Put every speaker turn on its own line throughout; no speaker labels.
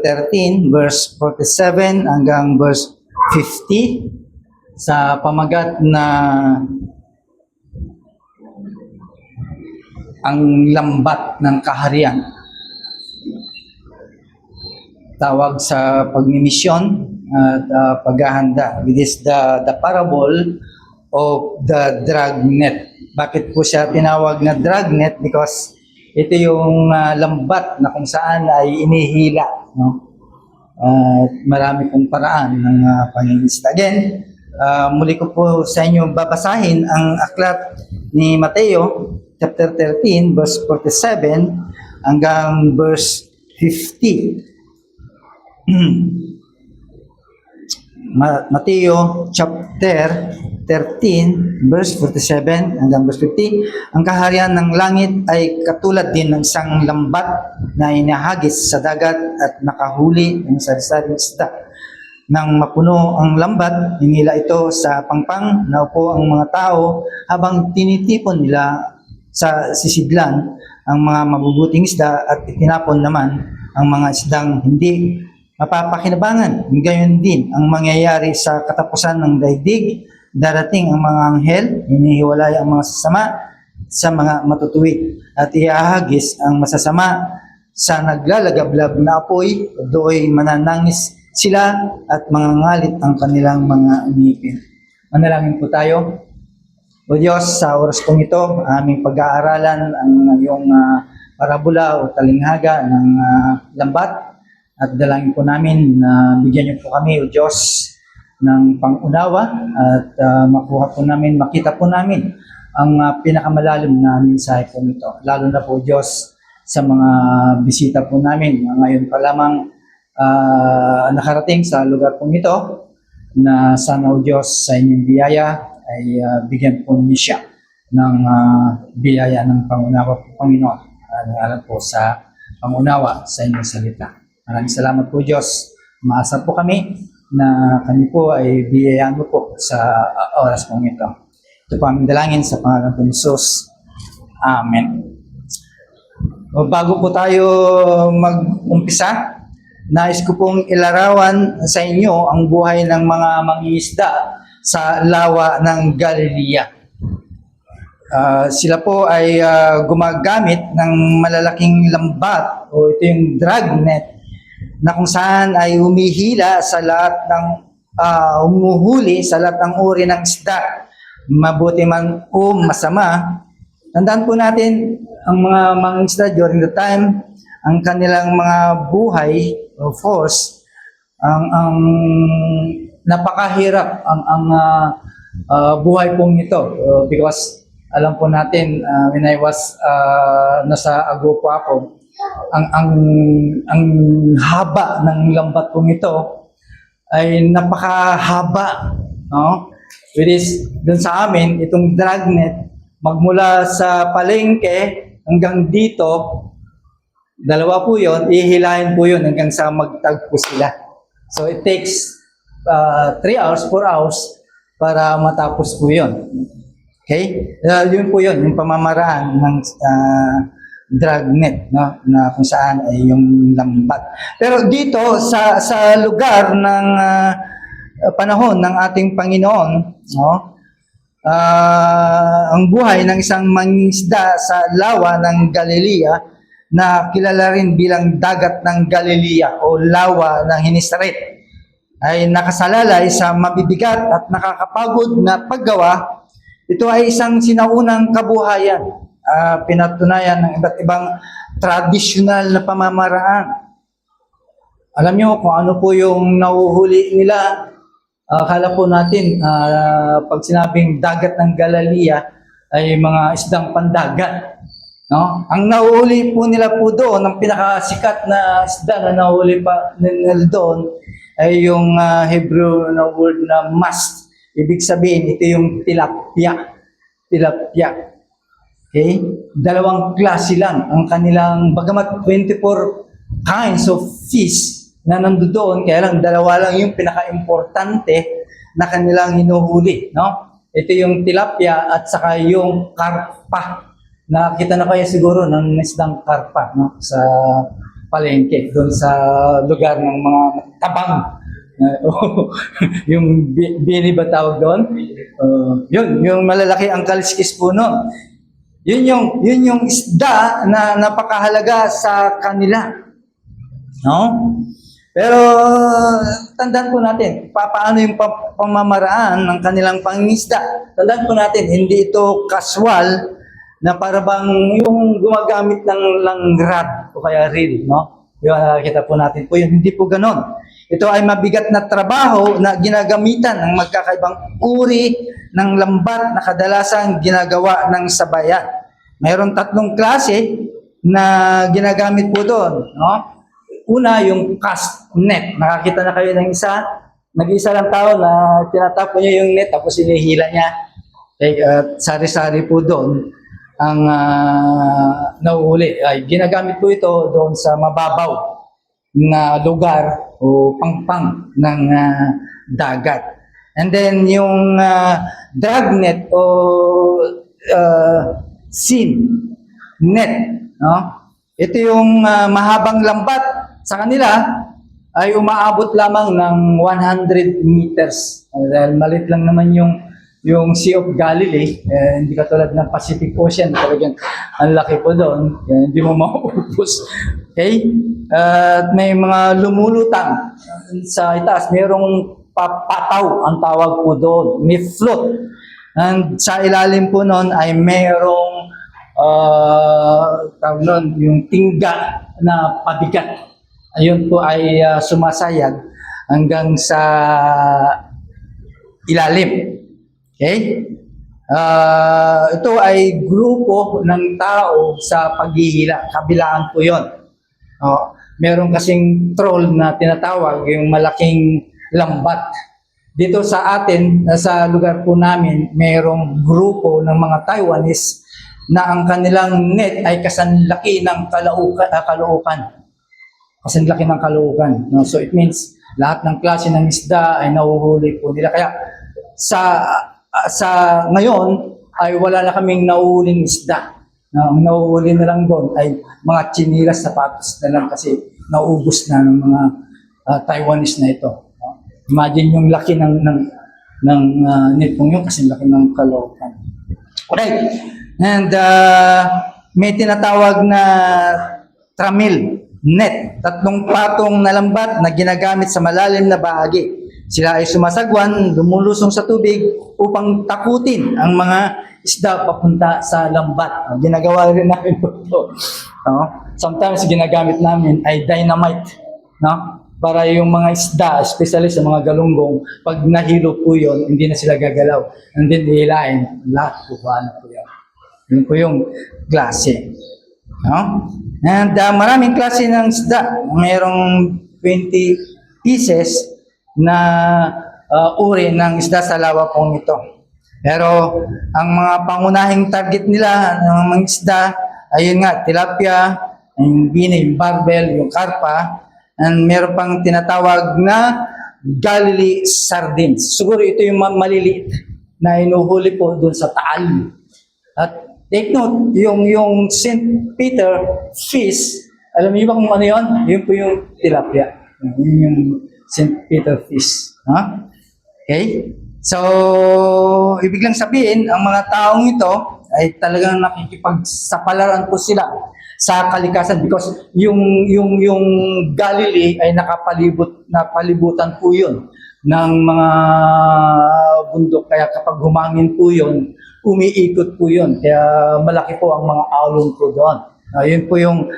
13 verse 47 hanggang verse 50 sa pamagat na ang lambat ng kaharian. Tawag sa pagmimisyon at paghahanda. It is the parable of the dragnet. Bakit po siya tinawag na dragnet? Because ito yung lambat na kung saan ay inihila. No? Marami pong paraan ng pangingisda. Again, muli ko po sa inyo babasahin ang aklat ni Mateo, chapter 13, verse 47 hanggang verse 50. Mateo chapter 13 verse 47 hanggang verse 50. Ang kaharian ng langit ay katulad din ng isang lambat na inahagis sa dagat at nakahuli ng sari-saring isda. Nang mapuno ang lambat, hinila ito sa pangpang, naupo ang mga tao habang tinitipon nila sa sisidlan ang mga mabubuting isda at itinapon naman ang mga isdang hindi mapapakinabangan. Gayon din ang mangyayari sa katapusan ng daigdig. Darating ang mga anghel, hinihiwalay ang mga sasama sa mga matutuwid at ihahagis ang masasama sa naglalagablab na apoy. Do'y mananangis sila at mangangalit ang kanilang mga ngipin. Manalangin po tayo. O Diyos, sa oras kong ito, aming pag-aaralan ang iyong parabola o talinghaga ng lambat. At dalangin po namin na bigyan niyo po kami, O Diyos, ng pangunawa at makuha po namin, makita po namin ang pinakamalalim na mensahe po nito. Lalo na po, Diyos, sa mga bisita po namin ngayon pa lamang nakarating sa lugar po nito, na sana, O Diyos, sa inyong biyaya ay bigyan po niyo siya ng biyaya ng pangunawa po, Panginoon. Alam po sa pangunawa sa inyong salita. Maraming salamat po, Diyos. Maasa po kami na kami po ay biyayaan mo po sa oras pong ito. Ito po aming dalangin sa pangalan po ni Jesus. Amen. O, bago po tayo mag-umpisa, nais ko pong ilarawan sa inyo ang buhay ng mga mangingisda sa lawa ng Galilea. Sila po ay gumagamit ng malalaking lambat o ito yung dragnet na kung saan ay humihila sa lahat ng humuhuli sa lahat ng uri ng isda, mabuti man o masama. Tandaan po natin ang mga mangingisda during the time, ang kanilang mga buhay o force, ang napakahirap ang buhay pong ito because alam po natin when I was nasa Agopo ako, ang haba ng lambat pong ito ay napakahaba, no? Which is dun sa amin itong dragnet magmula sa palengke hanggang dito, dalawa po yon, ihilahin po yon hanggang sa magtagpo sila. So it takes 3 hours, 4 hours para matapos po yon. Okay? Yun po yun, yung pamamaraan ng dragnet, no, na kung saan ay yung lambat. Pero dito sa lugar ng panahon ng ating Panginoon, no, ang buhay ng isang mangingisda sa lawa ng Galilea na kilala rin bilang dagat ng Galilea o lawa ng Genesaret ay nakasalalay sa mabibigat at nakakapagod na paggawa. Ito ay isang sinaunang kabuhayan. Pinatunayan ng iba't ibang traditional na pamamaraan. Alam nyo kung ano po yung nahuhuli nila. Akala po natin pag sinabing dagat ng Galilea ay mga isdang pandagat. No? Ang nahuhuli po nila po doon, ang pinakasikat na isda na nahuhuli pa nila doon ay yung Hebrew na word na mast. Ibig sabihin, ito yung tilapia. Tilapia. Okay? Dalawang klase lang ang kanilang, bagamat 24 kinds of fish na nandoon, kaya lang dalawa lang yung pinaka-importante na kanilang hinuhuli. No? Ito yung tilapia at saka yung karpa. Nakita na kaya siguro ng isdang karpa, no? Sa palengke, doon sa lugar ng mga tabang. Yung bini ba tawag doon? Yun, yung malalaki ang kaliskis po noon. Yun yung isda na napakahalaga sa kanila. No? Pero tandaan po natin, paano yung pamamaraan ng kanilang pangingisda. Tandaan po natin, hindi ito casual na para bang yung gumagamit ng langrad o kaya reel, no? Yung nakikita po natin po yun, hindi po ganon. Ito ay mabigat na trabaho na ginagamitan ng magkakaibang uri ng lambat na kadalasang ginagawa ng sabayan. Mayroon 3 klase na ginagamit po doon, no? Una, yung cast net. Nakakita na kayo ng isa. Nag-isa lang tao na tinatapon niya yung net tapos hinihila niya. Sari-sari po doon ang nauuli. Ay, ginagamit po ito doon sa mababaw na lugar o pangpang ng dagat. And then yung dragnet o sin net, no? Ito yung mahabang lambat. Sa kanila ay umaabot lamang ng 100 meters. Dahil malit lang naman yung Sea of Galilee, hindi katulad ng Pacific Ocean, talagang ang laki po doon, hindi mo maubos. Okay? At may mga lumulutang sa itaas, mayroong papataw ang tawag po doon, may float. And sa ilalim po noon ay mayroong tawag noon, yung tingga na pabigat. Ayun po ay sumasayag hanggang sa ilalim. Okay? Ito ay grupo ng tao sa paghihila. Kabilaan po yun. Meron kasing troll na tinatawag, yung malaking lambat. Dito sa atin, sa lugar po namin, mayroong grupo ng mga Taiwanese na ang kanilang net ay kasanlaki ng kalaukan. Kasanlaki ng kalaukan. No? So it means lahat ng klase ng isda ay nahuhuli po nila. Kaya sa ngayon ay wala na kaming nahuhuling isda. Ang nahuhuli na lang doon ay mga chinilas, sapatos na lang kasi naubos na ng mga Taiwanese na ito. No? Imagine yung laki ng net pong yun kasi laki ng kalaukan. Okay. And may tinatawag na tramil net, 3 patong na lambat na ginagamit sa malalim na bahagi. Sila ay sumasagwan, lumulusong sa tubig upang takutin ang mga isda papunta sa lambat. Ginagawa rin namin ito. Sometimes ginagamit namin ay dynamite, no? Para yung mga isda, especially sa mga galunggong, pag nahilo po yun, hindi na sila gagalaw. And then ihilain, lahat po ba po yun. Yun po yung klase. No? And maraming klase ng isda. Mayroong 20 pieces na uri ng isda sa lawa pong ito. Pero ang mga pangunahing target nila ng mga isda, ayun nga, tilapia, yung bini, yung barbel, yung karpa, and meron pang tinatawag na Galilee sardines. Siguro ito yung maliliit na inuhuli po doon sa Taal. At take note, yung St. Peter fish, alam niyo ba kung ano yun? Yun po yung tilapia. Yun yung St. Peter fish. Okay? So, ibig lang sabihin, ang mga taong ito ay talagang nakikipagsapalaran po sila sa kalikasan because yung Galilee ay napalibutan po yun ng mga bundok. Kaya kapag humangin po yun, umiikot po yun. Kaya malaki po ang mga alon po doon. Yun po yung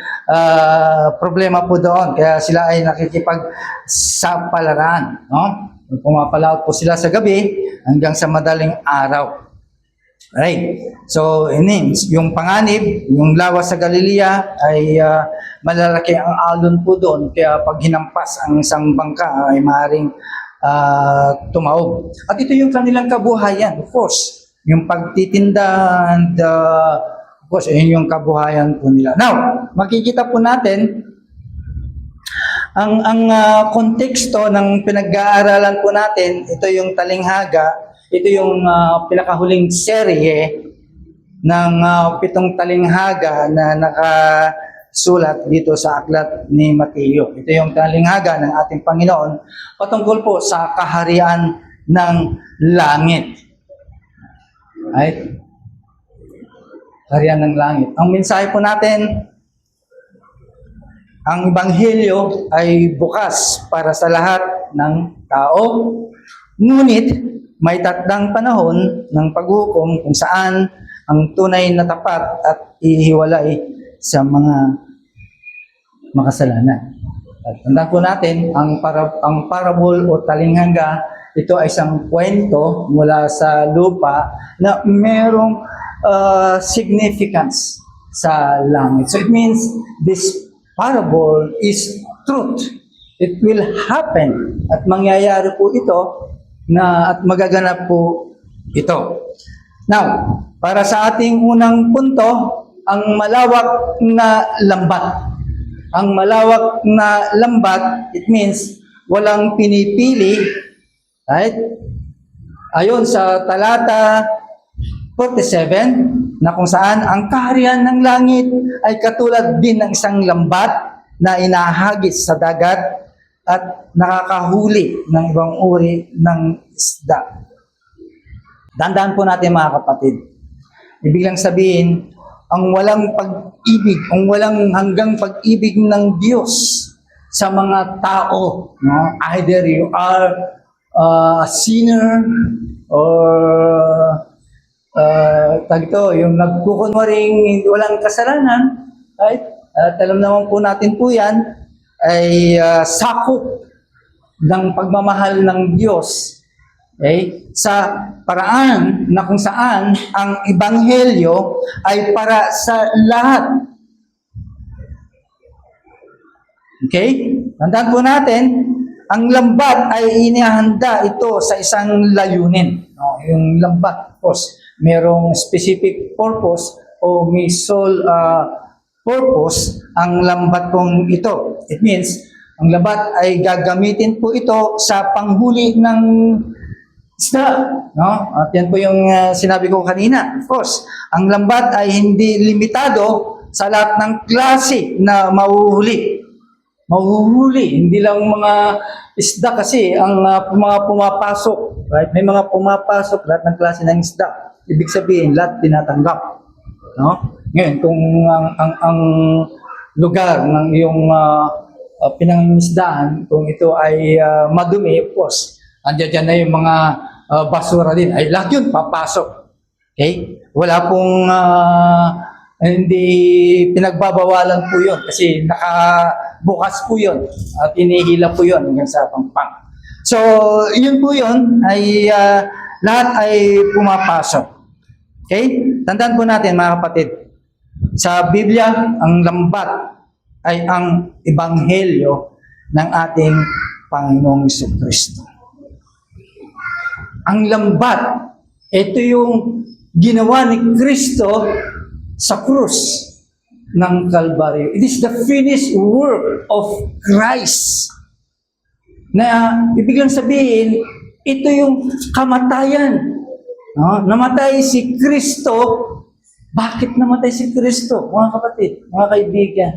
problema po doon. Kaya sila ay nakikipagsapalaran. No? Pumapalaot po sila sa gabi hanggang sa madaling araw. Right. So, yung panganib, yung lawas sa Galilea ay malalaki ang alon po doon. Kaya pag hinampas ang isang bangka ay maaaring tumaob. At ito yung kanilang kabuhayan, of course. Yung pagtitinda and of course, yun yung kabuhayan po nila. Now, makikita po natin ang konteksto ng pinag-aaralan po natin, ito yung talinghaga, ito yung pinakahuling serye ng 7 talinghaga na sulat dito sa aklat ni Mateo. Ito yung talinghaga ng ating Panginoon patungkol po sa kaharian ng langit. Right? Kaharian ng langit. Ang mensahe po natin, ang Ebanghelyo ay bukas para sa lahat ng tao. Ngunit may takdang panahon ng paghukom kung saan ang tunay na tapat at ihiwalay sa mga makasalanan. At tandaan po natin, ang parable o talinghaga, ito ay isang kwento mula sa lupa na merong significance sa langit. So it means this parable is truth. It will happen at mangyayari po ito at magaganap po ito. Now, para sa ating unang punto, ang malawak na lambat. Ang malawak na lambat, it means walang pinipili, right? Ayon sa talata 47, na kung saan ang kaharian ng langit ay katulad din ng isang lambat na inahagis sa dagat at nakakahuli ng ibang uri ng isda. Tandaan po natin mga kapatid, ibig lang sabihin, ang walang pag-ibig, ang walang hanggang pag-ibig ng Diyos sa mga tao, no? Either you are a sinner or yung nagkukunwaring walang kasalanan, right? At alam naman po natin po yan, ay sakop ng pagmamahal ng Diyos. Okay? Sa paraan na kung saan ang Ebanghelyo ay para sa lahat. Okay? Tandaan po natin, ang lambat ay inihanda ito sa isang layunin. No? Yung lambat, of course, merong specific purpose o may sole purpose ang lambat pong ito. It means, ang lambat ay gagamitin po ito sa panghuli ng isda. No? At yan po yung sinabi ko kanina. Of course, ang lambat ay hindi limitado sa lahat ng klase na mahuhuli. Mahuhuli, hindi lang mga isda kasi ang mga pumapasok. Right? May mga pumapasok, lahat ng klase ng isda. Ibig sabihin, lahat tinatanggap. No? Ngayon, kung ang lugar ng iyong pinangingisdaan, kung ito ay madumi, of course, andiyan na yung mga basura din. Ay, lahat yun, papasok. Okay? Wala pong hindi pinagbabawalan po yun kasi nakabukas po yun at inihila po yun hanggang sa pampang. So, yun po yun ay lahat ay pumapasok. Okay? Tandaan po natin mga kapatid, sa Biblia, ang lambat ay ang ebanghelyo ng ating Panginoong Jesucristo. Ang lambat, ito yung ginawa ni Kristo sa krus ng Kalbaryo. It is the finished work of Christ. Na ibig lang sabihin, ito yung kamatayan. No? Namatay si Kristo. Bakit namatay si Kristo? Mga kapatid, mga kaibigan,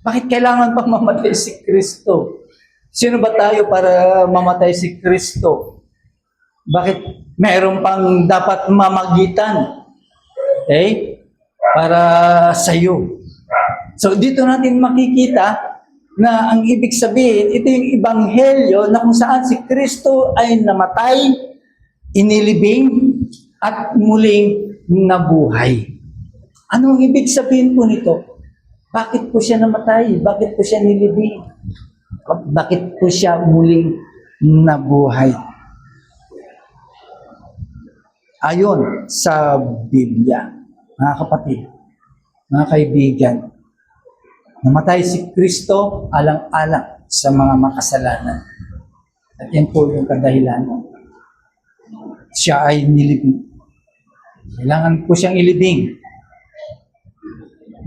bakit kailangan pa mamatay si Kristo? Sino ba tayo para mamatay si Kristo? Bakit mayroon pang dapat mamagitan? Okay? Para sa iyo. So dito natin makikita na ang ibig sabihin, ito yung ebanghelyo na kung saan si Kristo ay namatay, inilibing, at muling nabuhay. Ano ang ibig sabihin po nito? Bakit po siya namatay? Bakit po siya nilibing? Bakit po siya muling nabuhay? Ayon sa Biblia, mga kapatid, mga kaibigan, namatay si Kristo alang-alang sa mga makasalanan. At yan po yung kadahilan. Siya ay nilibing. Kailangan po siyang ilibing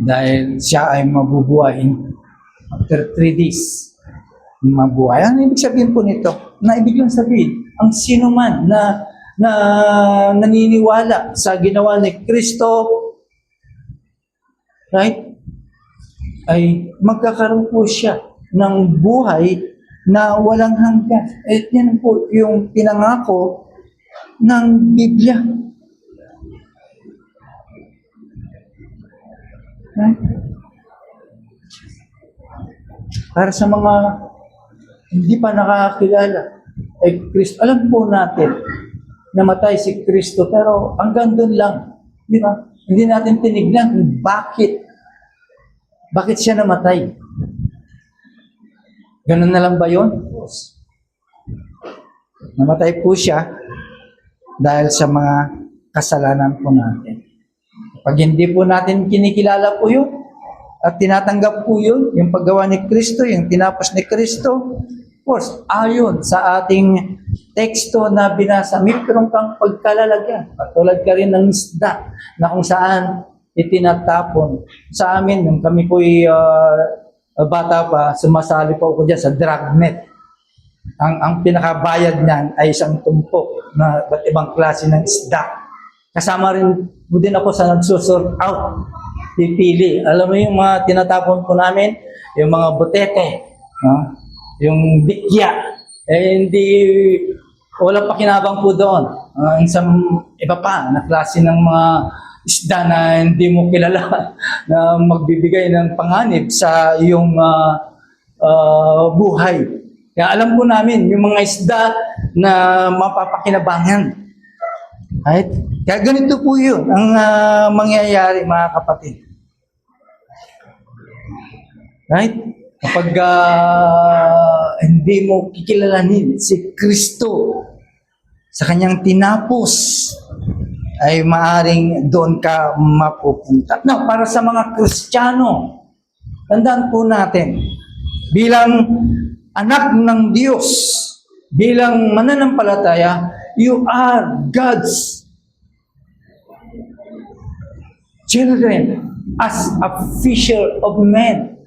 dahil siya ay mabubuhayin after 3 days. Mabuhay. Ano ibig sabihin po nito? Na ibig lang sabihin, ang sino man na naniniwala sa ginawa ni Kristo, right? ay magkakaroon po siya ng buhay na walang hanggan. At yan po yung pinangako ng Biblia. Right? Para sa mga hindi pa nakakilala ay Kristo, alam po natin namatay si Kristo, pero hanggang doon lang. Di ba? Hindi natin tinignan kung bakit siya namatay. Ganun na lang ba yun? Namatay po siya dahil sa mga kasalanan po natin. Pag hindi po natin kinikilala po yun, at tinatanggap po yun, yung paggawa ni Kristo, yung tinapos ni Kristo, of course, ayon sa ating teksto na binasa, mayroon kang pagkalalagyan. Patulad ka rin ng isda na kung saan itinatapon. Sa amin, nung kami po'y bata pa, sumasali po ako dyan sa dragnet. Ang pinakabayad niyan ay isang tumpok na ba't ibang klase ng isda. Kasama rin po din ako sa nagsusort out. Pipili. Alam mo yung mga tinatapon po namin, yung mga botete, yung bikya, hindi, wala pa kinabang po doon. Isang iba pa na klase ng mga isda na hindi mo kilala na magbibigay ng panganib sa iyong buhay. Kaya alam po namin yung mga isda na mapapakinabangan. Right? Kaya ganito po yun ang mangyayari, mga kapatid. Right? Kapag hindi mo kikilalanin si Kristo sa kanyang tinapos, ay maaring doon ka mapupunta. Now, para sa mga Kristiyano, tandaan po natin, bilang anak ng Diyos, bilang mananampalataya, you are God's children as a fisher of men.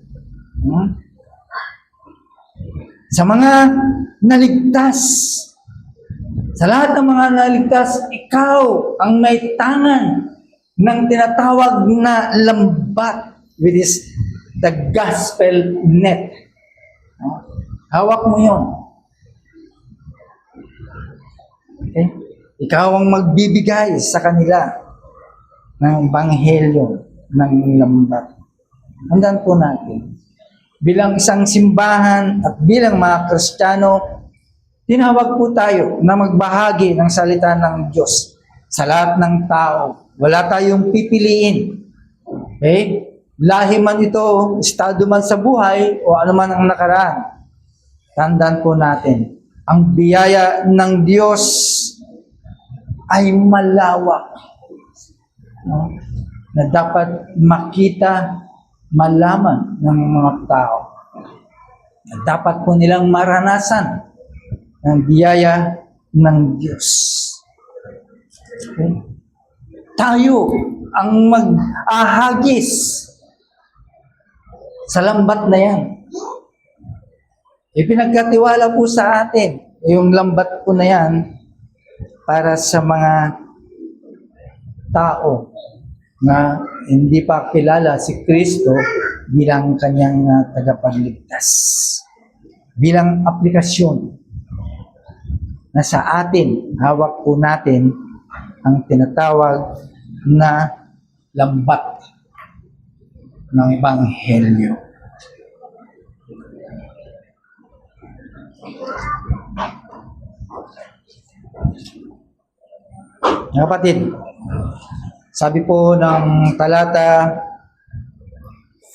Sa mga naligtas, sa lahat ng mga naligtas, ikaw ang may tangan ng tinatawag na lambat, which is the gospel net. Hawak mo yun. Okay? Ikaw ang magbibigay sa kanila ng ebanghelyo ng lambat. Handaan po natin. Bilang isang simbahan at bilang mga Kristiyano, tinawag po tayo na magbahagi ng salita ng Diyos sa lahat ng tao. Wala tayong pipiliin. Okay? Lahi man ito, estado man sa buhay, o ano man ang nakaraan. Tandaan po natin, ang biyaya ng Diyos ay malawak. No? Na dapat makita, malaman ng mga tao. Na dapat po nilang maranasan ang biyaya ng Diyos. Okay? Tayo ang mag-ahagis sa lambat na yan. Ipinagkatiwala po sa atin yung lambat po na yan para sa mga tao na hindi pa kilala si Kristo bilang kanyang tagapagligtas. Bilang aplikasyon na sa atin, hawak po natin ang tinatawag na lambat ng Ebanghelyo. Kapatid, sabi po ng talata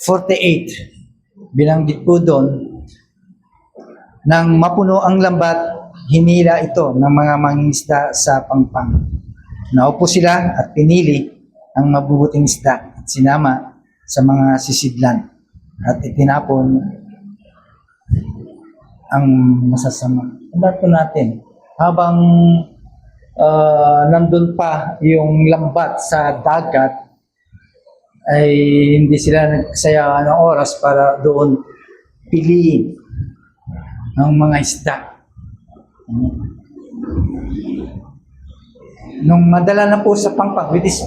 48, binanggit po doon, nang mapuno ang lambat, hinila ito ng mga mangingisda sa pangpang. Naupo sila at pinili ang mabubuting isda at sinama sa mga sisidlan at itinapon ang masasama. Tandaan po natin, habang nandun pa yung lambat sa dagat, ay hindi sila nagsaya ng oras para doon piliin ang mga isda. Nung madala na po sa pangpang, which is,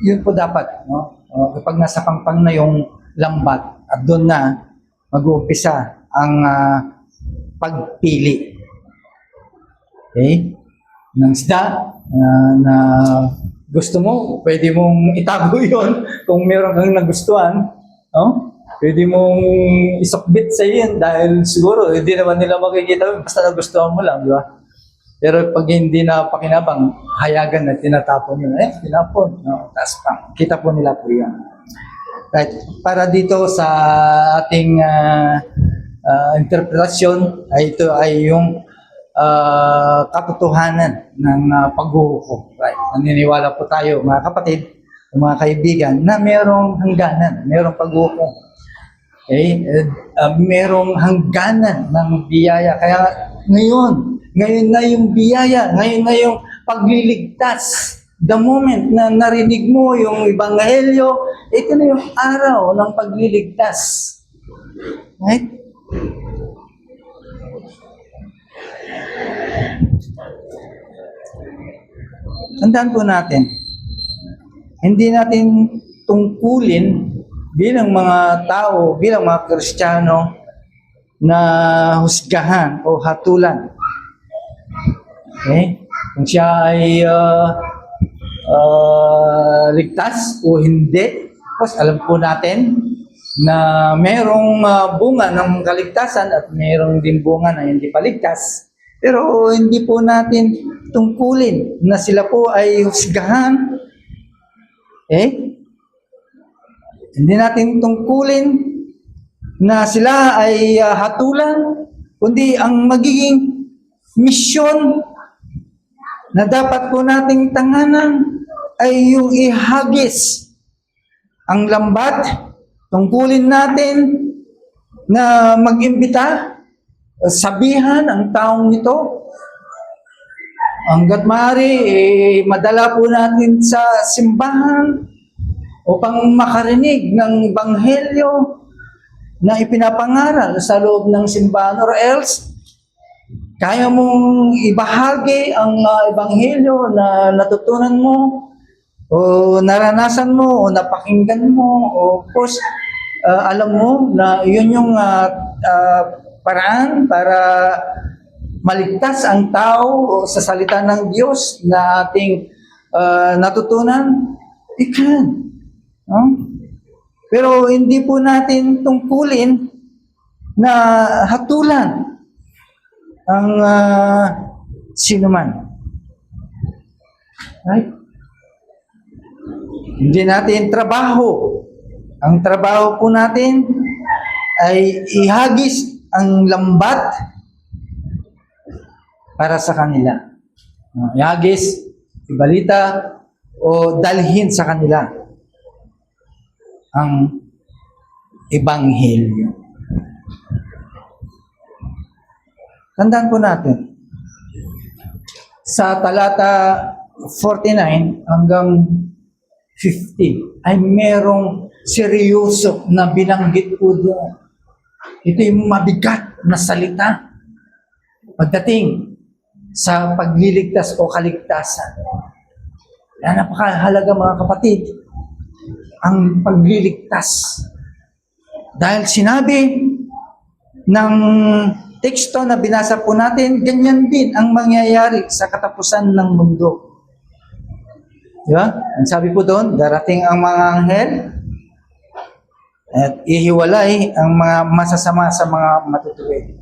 yun po dapat, no? Kapag nasa pangpang na yung lambat, At doon na mag-uumpisa ang pagpili. Okay? Ng isda na gusto mo, pwede mong itago yon kung meron kang nagustuhan. No? Pwede mong isokbit sa iyan dahil siguro hindi naman nila makikita, basta nagustuhan mo lang, di ba? Pero pag hindi na pakinabang, hayagan na tinatapon yun. Tinapon. No? Tapos kita po nila po yun. Right. Para dito sa ating interpretasyon, ito ay yung katotohanan ng paghuhukom. Right. Naniniwala po tayo, mga kapatid, mga kaibigan, na merong hangganan, merong paghuhukom. Okay? Merong hangganan ng biyaya. Kaya ngayon na yung biyaya, ngayon na yung pagliligtas. The moment na narinig mo yung ebanghelyo, ito na yung araw ng pagliligtas. Right? Tandaan po natin, hindi natin tungkulin bilang mga tao, bilang mga Kristiyano na husgahan o hatulan. Okay? Kung siya ay ligtas o hindi. Tapos alam po natin na merong bunga ng kaligtasan at merong din bunga na hindi paligtas. Pero hindi po natin tungkulin na sila po ay husgahan. Hindi natin tungkulin na sila ay hatulan, kundi ang magiging misyon na dapat po nating tanganan ay yung ihagis ang lambat. Tungkulin natin na mag-imbita, sabihan ang taong ito. Hanggat maaari, madala po natin sa simbahan upang makarinig ng ebanghelyo na ipinapangaral sa loob ng simbahan, or else kaya mong ibahagi ang ebanghelyo na natutunan mo o naranasan mo o napakinggan mo, o of course alam mo na yun yung paraan para maligtas ang tao sa salita ng Diyos na ating natutunan. Ikan. Pero hindi po natin tungkulin na hatulan ang sinuman. Right? Hindi natin trabaho. Ang trabaho po natin ay ihagis ang lambat para sa kanila. Ihagis, ibalita, o dalhin sa kanila ang ebanghelyo. Tandaan po natin, sa talata 49 hanggang 50 ay merong seryoso na binanggit po doon. Ito yung mabigat na salita pagdating sa pagliligtas o kaligtasan. Kaya napakahalaga, mga kapatid, ang pagliligtas. Dahil sinabi ng teksto na binasa po natin, ganyan din ang mangyayari sa katapusan ng mundo. Diba? Ang sabi po doon, darating ang mga anghel at ihiwalay ang mga masasama sa mga matutuwid.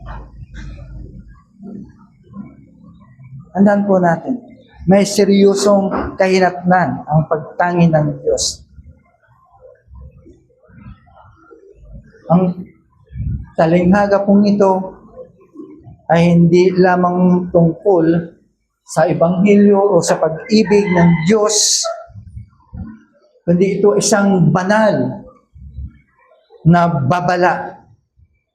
Tandaan po natin, may seryosong kahinatnan ang pagtangi ng Diyos. Ang talinghaga pong ito ay hindi lamang tungkol sa ebanghelyo o sa pag-ibig ng Diyos, kundi ito isang banal na babala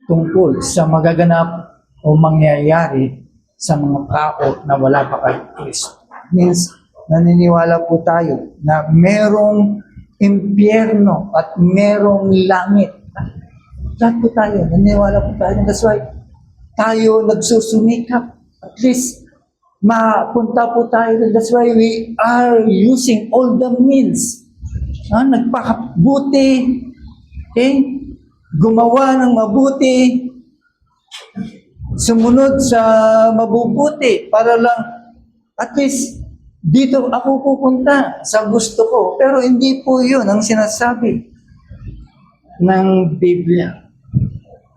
tungkol sa magaganap o mangyayari sa mga tao na wala pa kay Kristo. Means, naniniwala po tayo na merong impyerno at merong langit. Lahat po tayo, naniniwala po tayo. That's why tayo nagsusumikap. At least, mapunta po tayo. That's why we are using all the means. Nagpakabuti. Okay? gumawa ng mabuti, sumunod sa mabubuti para lang at least dito ako pupunta sa gusto ko. Pero hindi po yun ang sinasabi ng Biblia.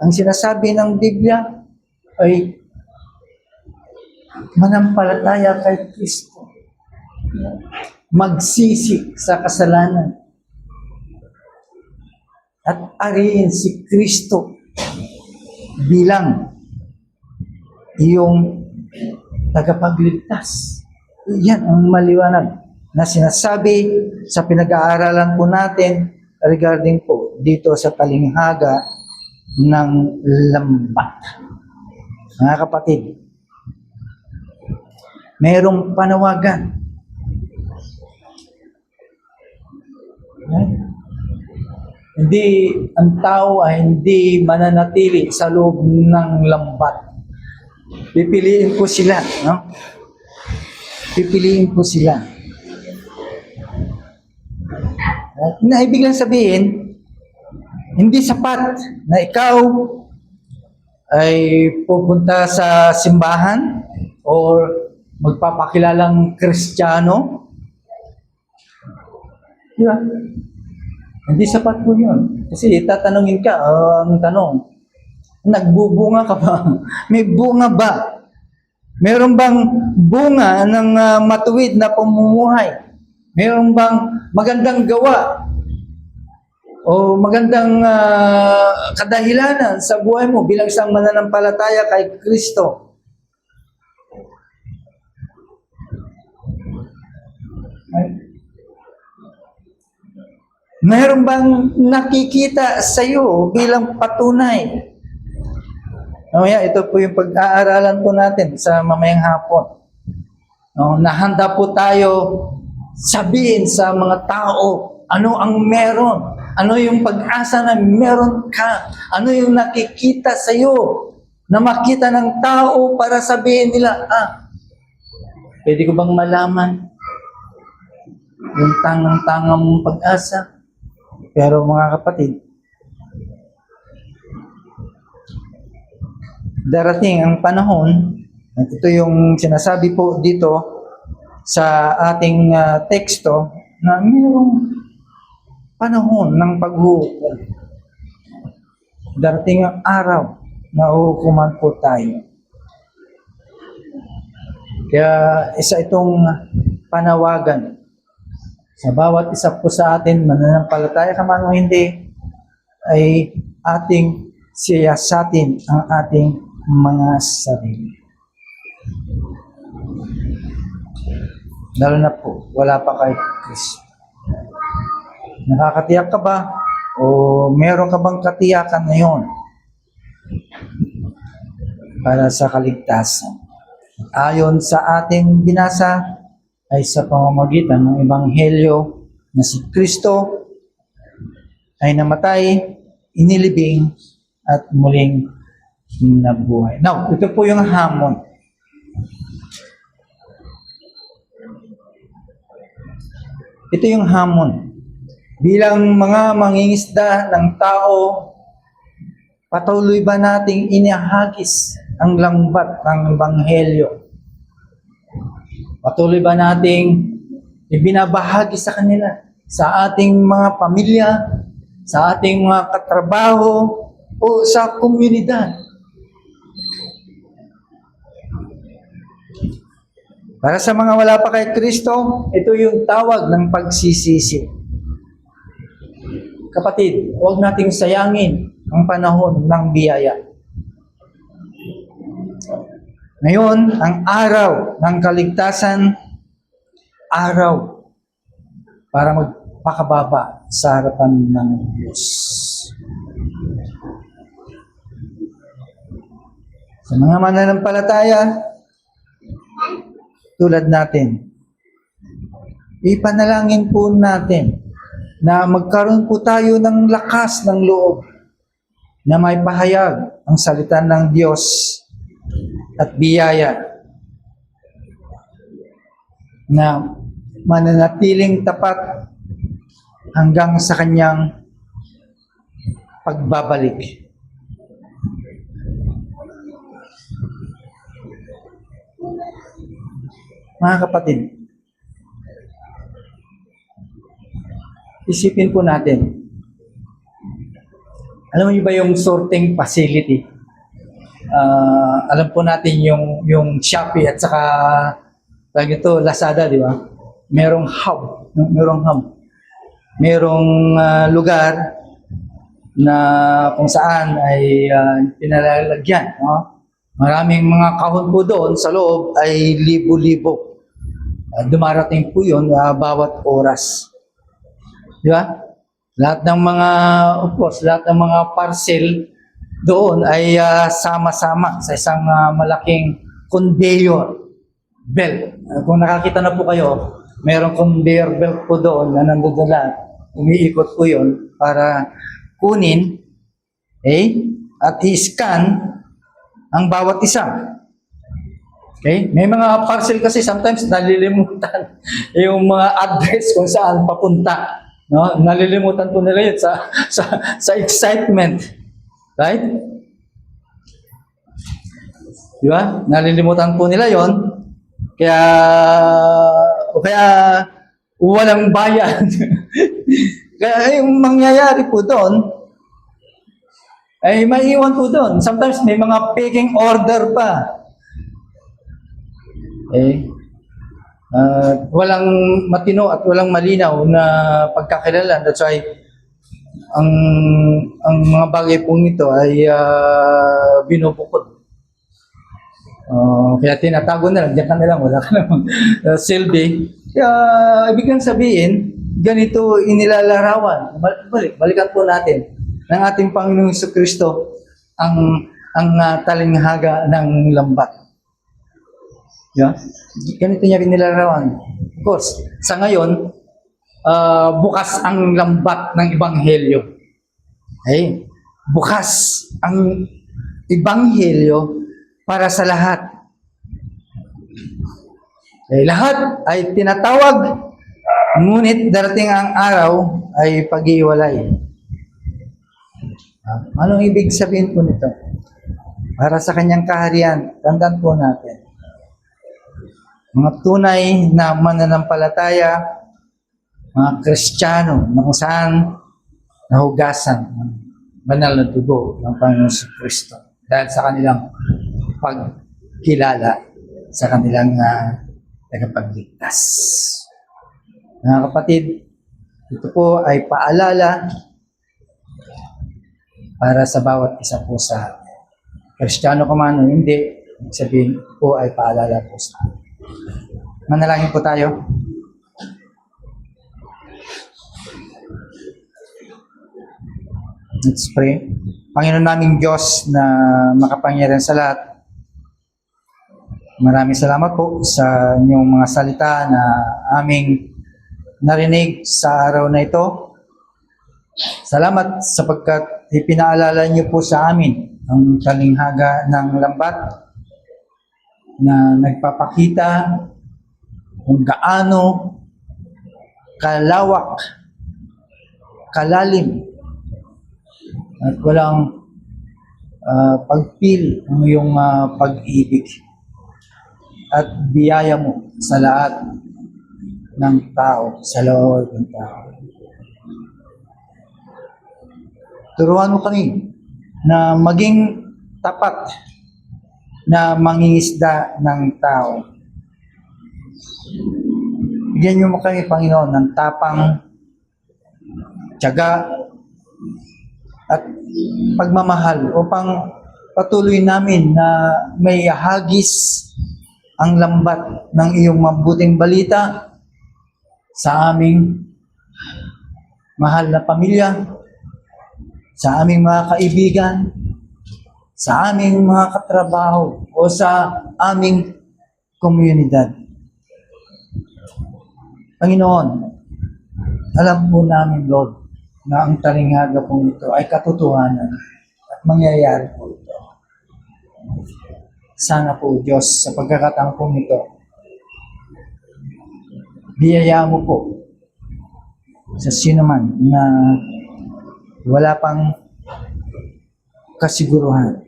Ang sinasabi ng Biblia ay manampalataya kay Kristo. Magsisi sa kasalanan. At ariin si Kristo bilang iyong tagapagligtas. Yan ang maliwanag na sinasabi sa pinag-aaralan po natin regarding po dito sa talinghaga ng lambat. Mga kapatid, mayroong panawagan. Hindi, ang tao ay hindi mananatili sa loob ng lambat. Pipiliin po sila, no? Pipiliin po sila. Na ibig lang sabihin, hindi sapat na ikaw ay pupunta sa simbahan or magpapakilalang Kristiyano. Diba? Hindi sapat po yun. Kasi tatanungin ka, ang tanong, nagbubunga ka ba? May bunga ba? Meron bang bunga ng matuwid na pamumuhay? Meron bang magandang gawa? O magandang kadahilanan sa buhay mo bilang isang mananampalataya kay Kristo? Meron bang nakikita sa iyo bilang patunay? Mamaya, ito po yung pag-aaralan po natin sa mamayang hapon. Nahanda po tayo sabihin sa mga tao ano ang meron. Ano yung pag-asa na meron ka. Ano yung nakikita sa iyo na makita ng tao para sabihin nila, pwede ko bang malaman yung tangang-tangang pag-asa? Pero mga kapatid, darating ang panahon, at ito yung sinasabi po dito sa ating teksto, na mayroong panahon ng paghuhukom. Darating ang araw na uhukuman po tayo. Kaya isa itong panawagan sa bawat isa po sa atin, mananampalataya ka man o hindi, ay ating siyasatin ang ating mga sarili. Lalo na po, wala pa kay Kristo. Nakakatiyak ka ba? O meron ka bang katiyakan ngayon para sa kaligtasan? Ayon sa ating binasa, ay sa pamamagitan ng Ebanghelyo na si Kristo ay namatay, inilibing, at muling nabuhay. Now, ito po yung hamon. Ito yung hamon. Bilang mga mangingisda ng tao, patuloy ba nating inihagis ang lambat ng Ebanghelyo? Patuloy ba nating ibinabahagi sa kanila, sa ating mga pamilya, sa ating mga katrabaho, o sa komunidad? Para sa mga wala pa kay Kristo, ito yung tawag ng pagsisisi. Kapatid, huwag nating sayangin ang panahon ng biyaya. Ngayon, ang araw ng kaligtasan, araw para magpakababa sa harapan ng Diyos. Sa mga mananampalataya, tulad natin, ipanalangin po natin na magkaroon po tayo ng lakas ng loob na may pahayag ang salita ng Diyos at biyaya na mananatiling tapat hanggang sa kanyang pagbabalik. Mga kapatid, isipin po natin, alam niyo ba yung sorting facility? Alam po natin yung Shopee at saka ito, Lazada, di ba? Merong hub. Merong lugar na kung saan ay pinalalagyan. No? Maraming mga kahon po doon sa loob ay libo-libo. Dumarating po yun bawat oras. Di ba? Lahat ng mga, of course, lahat ng mga parcel doon ay sama-sama sa isang malaking conveyor belt. Kung nakakita na po kayo, mayroong conveyor belt po doon na nandudala. Umiikot po yun para kunin at i-scan ang bawat isa. Okay? May mga parcel kasi sometimes nalilimutan yung mga address kung saan papunta. No? Nalilimutan po nila yun sa excitement. Right? Di ba? Nalilimutan po nila yon. Kaya walang bayan. Kaya yung mangyayari po doon, ay maiiwan po doon. Sometimes may mga picking order pa. Walang matino at walang malinaw na pagkakilala. That's why ang mga bagay pong ito ay binubukod. Kaya tinatago na lang, diyan ka na lang, wala ka namang silbi. Kaya ibig lang sabihin, ganito inilalarawan. Balikan po natin ng ating Panginoong Jesucristo ang talinghaga ng lambat. Yeah? Ganito niya inilalarawan. Of course, sa ngayon, bukas ang lambat ng Ebanghelyo. Okay? Bukas ang Ebanghelyo para sa lahat. Lahat ay tinatawag, ngunit darating ang araw ay pag-iwalay. Anong ibig sabihin po nito? Para sa kanyang kaharian, tandaan po natin. Mga tunay na mananampalataya, mga Kristiyano na kung saan nahugasan ng banal na dugo ng Panginoon Jesucristo dahil sa kanilang pagkilala sa kanilang tagapagligtas. Mga kapatid, ito po ay paalala para sa bawat isa po sa Kristiyano ka man o hindi, sabihin po ay paalala po sa atin. Manalangin po tayo. Let's pray. Panginoon naming Diyos na makapangyarihan sa lahat, maraming salamat po sa inyong mga salita na aming narinig sa araw na ito. Salamat sapagkat ipinaalala niyo po sa amin ang talinghaga ng lambat na nagpapakita kung gaano kalawak, kalalim, at walang pagpili ng iyong pag-ibig at biyaya mo sa lahat ng tao, sa loob ng tao. Turuan mo kami na maging tapat na mangingisda ng tao. Bigyan niyo mo kami, Panginoon, ng tapang, tiyaga, at pagmamahal upang patuloy namin na may hagis ang lambat ng iyong mabuting balita sa aming mahal na pamilya, sa aming mga kaibigan, sa aming mga katrabaho o sa aming komunidad. Panginoon, alam po namin, Lord, na ang talinghaga po ito ay katotohanan at mangyayari po ito. Sana po, Diyos, sa pagkakataon po ito, biyaya mo po sa sino man na wala pang kasiguruhan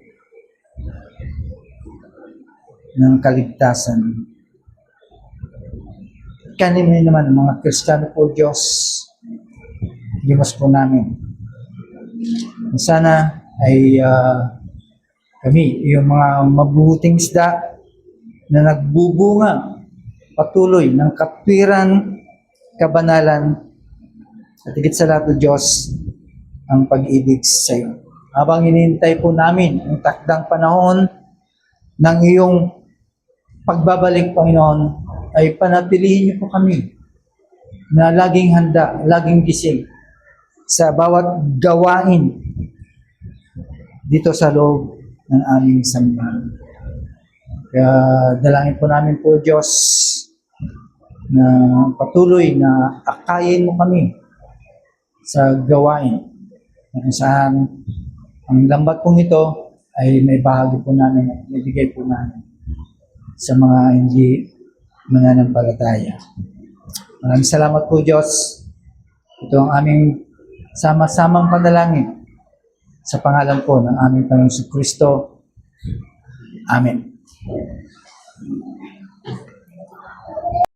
ng kaligtasan. Kanimi naman, mga Kristiyano po Diyos, Diyos po namin. Sana ay kami, yung mga mabubuting isda na nagbubunga patuloy ng katwiran, kabanalan, at higit sa lahat ng Diyos, ang pag-ibig sa iyo. Habang hinihintay po namin ang takdang panahon ng iyong pagbabalik, Panginoon, ay panatilihin niyo po kami na laging handa, laging gising sa bawat gawain dito sa loob ng aming sambahan. Kaya dalangin po namin po, Diyos, na patuloy na akayin mo kami sa gawain kung saan ang lambat pong ito ay may bahagi po namin at nabigay po namin sa mga hindi mananampalataya. Maraming salamat po, Diyos. Ito ang aming sama-samang panalangin sa pangalan po ng aming Panginoong Kristo. Amen.